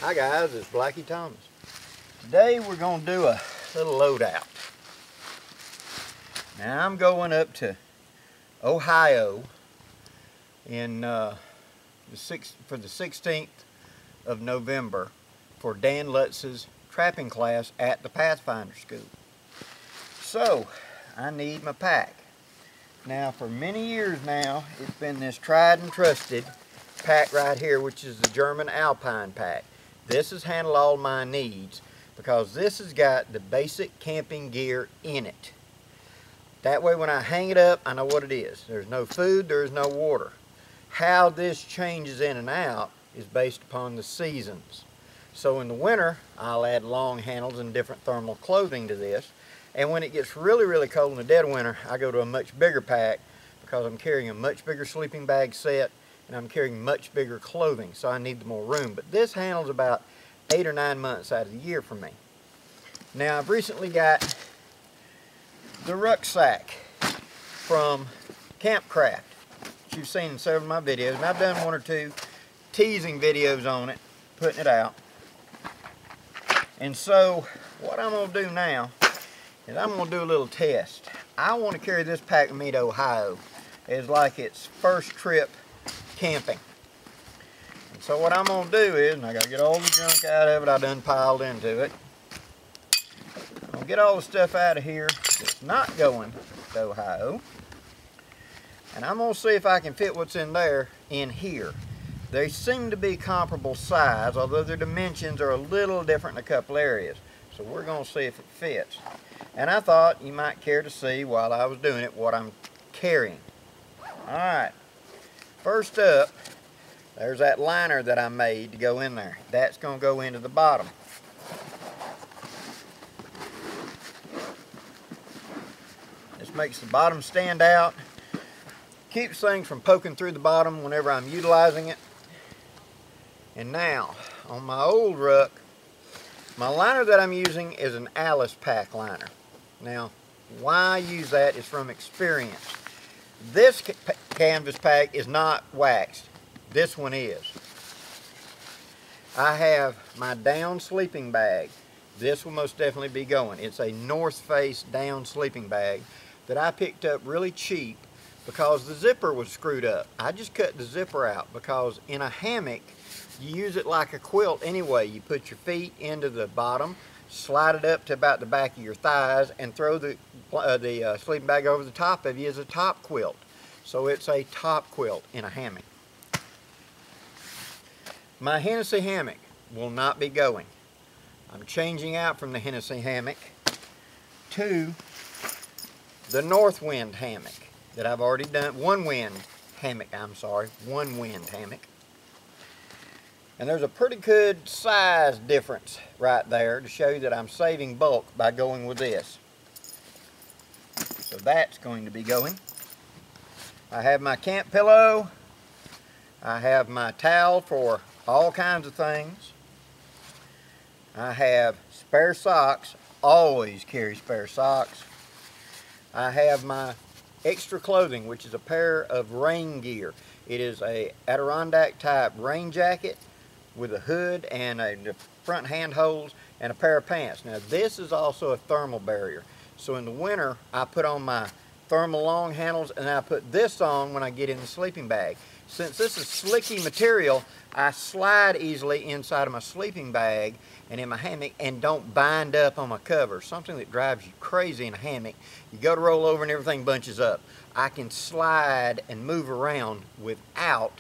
Hi guys, it's Blackie Thomas. Today we're going to do a little loadout. Now I'm going up to Ohio in for the 16th of November for Dan Lutz's trapping class at the Pathfinder School. So I need my pack. Now for many years now it's been this tried and trusted pack right here, which is the German Alpine pack. This has handled all my needs because this has got the basic camping gear in it. That way when I hang it up, I know what it is. There's no food, there's no water. How this changes in and out is based upon the seasons. So in the winter, I'll add long handles and different thermal clothing to this. And when it gets really, really cold in the dead of winter, I go to a much bigger pack because I'm carrying a much bigger sleeping bag set and I'm carrying much bigger clothing, so I need more room. But this handles about 8 or 9 months out of the year for me. Now I've recently got the rucksack from Campcraft, which you've seen in several of my videos, and I've done 1 or 2 teasing videos on it, putting it out. And so what I'm going to do now is I'm going to do a little test. I want to carry this pack with me to Ohio as like its first trip camping. And so what I'm going to do is, and I got to get all the junk out of it I done piled into it. I'm going to get all the stuff out of here that's not going to Ohio. And I'm going to see if I can fit what's in there in here. They seem to be comparable size, although their dimensions are a little different in a couple areas. So we're going to see if it fits. And I thought you might care to see while I was doing it what I'm carrying. Alright, first up, there's that liner that I made to go in there. That's going to go into the bottom. This makes the bottom stand out. Keeps things from poking through the bottom whenever I'm utilizing it. And now, on my old ruck, my liner that I'm using is an Alice pack liner. Now, why I use that is from experience. This canvas pack is not waxed. This one is. I have my down sleeping bag. This will most definitely be going. It's a North Face down sleeping bag that I picked up really cheap because the zipper was screwed up. I just cut the zipper out because in a hammock, you use it like a quilt anyway. You put your feet into the bottom, slide it up to about the back of your thighs, and throw the sleeping bag over the top of you as a top quilt. So it's a top quilt in a hammock. My Hennessy hammock will not be going. I'm changing out from the Hennessy hammock to the Northwind hammock that I've already done. One wind hammock. And there's a pretty good size difference right there to show you that I'm saving bulk by going with this. So that's going to be going. I have my camp pillow. I have my towel for all kinds of things. I have spare socks. Always carry spare socks. I have my extra clothing, which is a pair of rain gear. It is a Adirondack type rain jacket with a hood and the front handholds and a pair of pants. Now this is also a thermal barrier. So in the winter I put on my thermal long handles and I put this on when I get in the sleeping bag. Since this is slicky material, I slide easily inside of my sleeping bag and in my hammock and don't bind up on my cover. Something that drives you crazy in a hammock. You go to roll over and everything bunches up. I can slide and move around without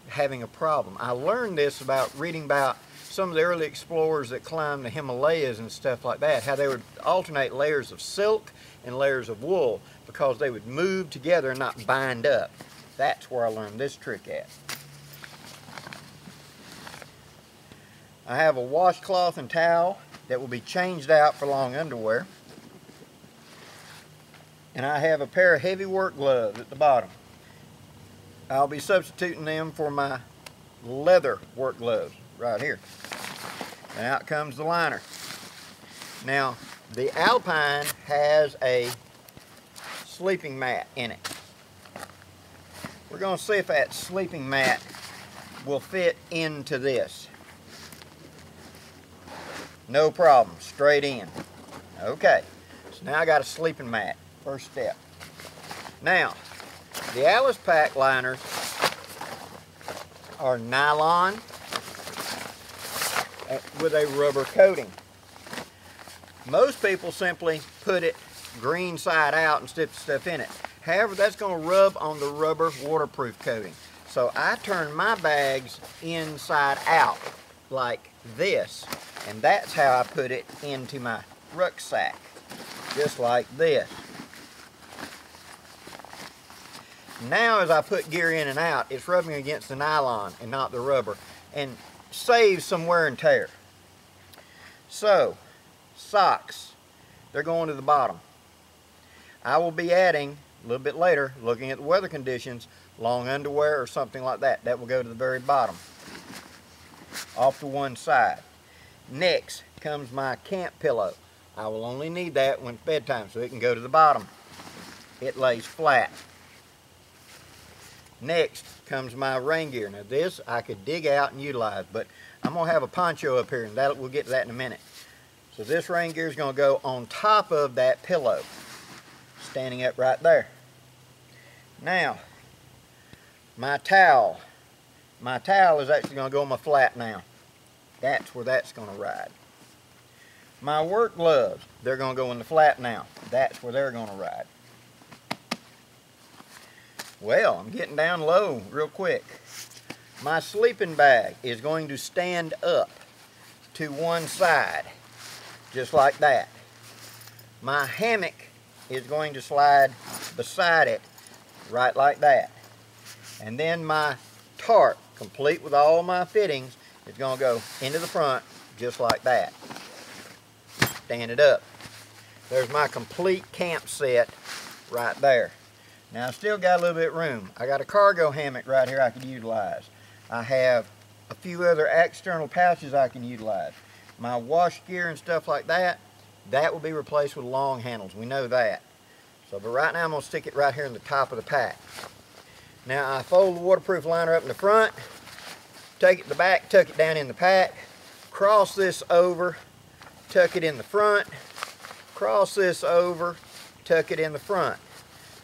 having a problem. I learned this about reading about some of the early explorers that climbed the Himalayas and stuff like that, how they would alternate layers of silk and layers of wool because they would move together and not bind up. That's where I learned this trick at. I have a washcloth and towel that will be changed out for long underwear. And I have a pair of heavy work gloves at the bottom. I'll be substituting them for my leather work gloves right here. And out comes the liner. Now, the Alpine has a sleeping mat in it. We're going to see if that sleeping mat will fit into this. no problem, straight in. Okay, so now I got a sleeping mat, first step. Now, the Alice Pack liners are nylon with a rubber coating. Most people simply put it green side out and stick the stuff in it. However, that's going to rub on the rubber waterproof coating. So I turn my bags inside out like this, and that's how I put it into my rucksack, just like this. Now as I put gear in and out, it's rubbing against the nylon and not the rubber, and saves some wear and tear. So, socks, they're going to the bottom. I will be adding, a little bit later, looking at the weather conditions, long underwear or something like that. That will go to the very bottom, off to one side. Next comes my camp pillow. I will only need that when it's bedtime, so it can go to the bottom. It lays flat. Next comes my rain gear. Now this I could dig out and utilize, but I'm going to have a poncho up here, and we'll get to that in a minute. So this rain gear is going to go on top of that pillow, standing up right there. Now, my towel. My towel is actually going to go on my flat now. That's where that's going to ride. My work gloves, they're going to go in the flat now. That's where they're going to ride. Well, I'm getting down low real quick. My sleeping bag is going to stand up to one side, just like that. My hammock is going to slide beside it, right like that. And then my tarp, complete with all my fittings, is going to go into the front, just like that. Stand it up. There's my complete camp set right there. Now I still got a little bit of room. I got a cargo hammock right here I could utilize. I have a few other external pouches I can utilize. My wash gear and stuff like that, that will be replaced with long handles. We know that. So, but right now I'm going to stick it right here in the top of the pack. Now I fold the waterproof liner up in the front, take it to the back, tuck it down in the pack, cross this over, tuck it in the front, cross this over, tuck it in the front.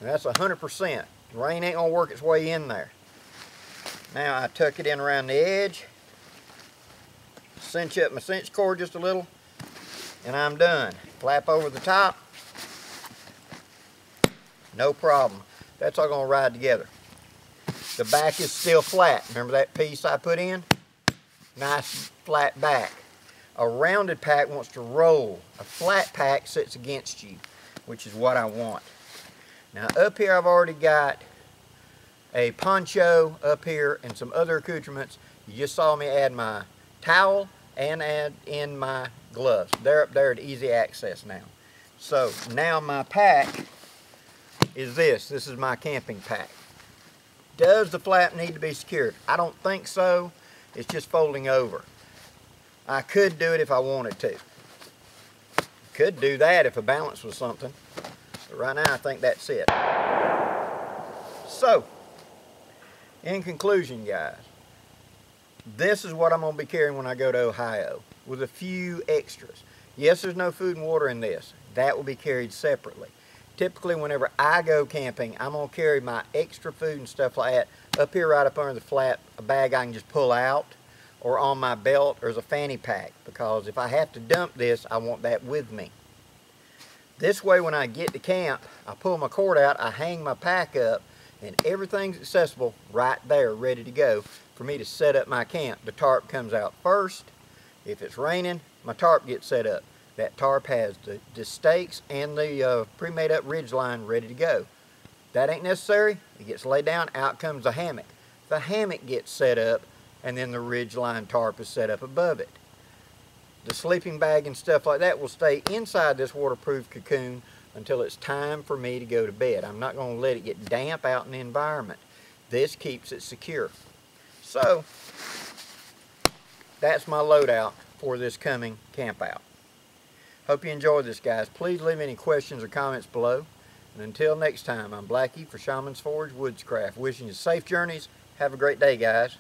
And that's 100%. The rain ain't going to work its way in there. Now I tuck it in around the edge, cinch up my cinch cord just a little, and I'm done. Flap over the top, no problem. That's all going to ride together. The back is still flat. Remember that piece I put in? Nice flat back. A rounded pack wants to roll. A flat pack sits against you, which is what I want. Now up here I've already got a poncho up here and some other accoutrements. You just saw me add my towel and add in my gloves. They're up there at easy access now. So now my pack is this. This is my camping pack. Does the flap need to be secured? I don't think so. It's just folding over. I could do it if I wanted to. Could do that if a balance was something. But right now I think that's it. So, in conclusion guys, this is what I'm going to be carrying when I go to Ohio, with a few extras. Yes, there's no food and water in this. That will be carried separately. Typically whenever I go camping, I'm going to carry my extra food and stuff like that up here right up under the flap, a bag I can just pull out, or on my belt or as a fanny pack, because if I have to dump this, I want that with me. This way when I get to camp, I pull my cord out, I hang my pack up, and everything's accessible right there, ready to go for me to set up my camp. The tarp comes out first. If it's raining, my tarp gets set up. That tarp has the stakes and the pre-made up ridge line ready to go. That ain't necessary. It gets laid down, out comes the hammock. The hammock gets set up, and then the ridge line tarp is set up above it. The sleeping bag and stuff like that will stay inside this waterproof cocoon until it's time for me to go to bed. I'm not going to let it get damp out in the environment. This keeps it secure. So, that's my loadout for this coming camp out. Hope you enjoyed this, guys. Please leave any questions or comments below. And until next time, I'm Blackie for Shaman's Forge Woodscraft. Wishing you safe journeys. Have a great day, guys.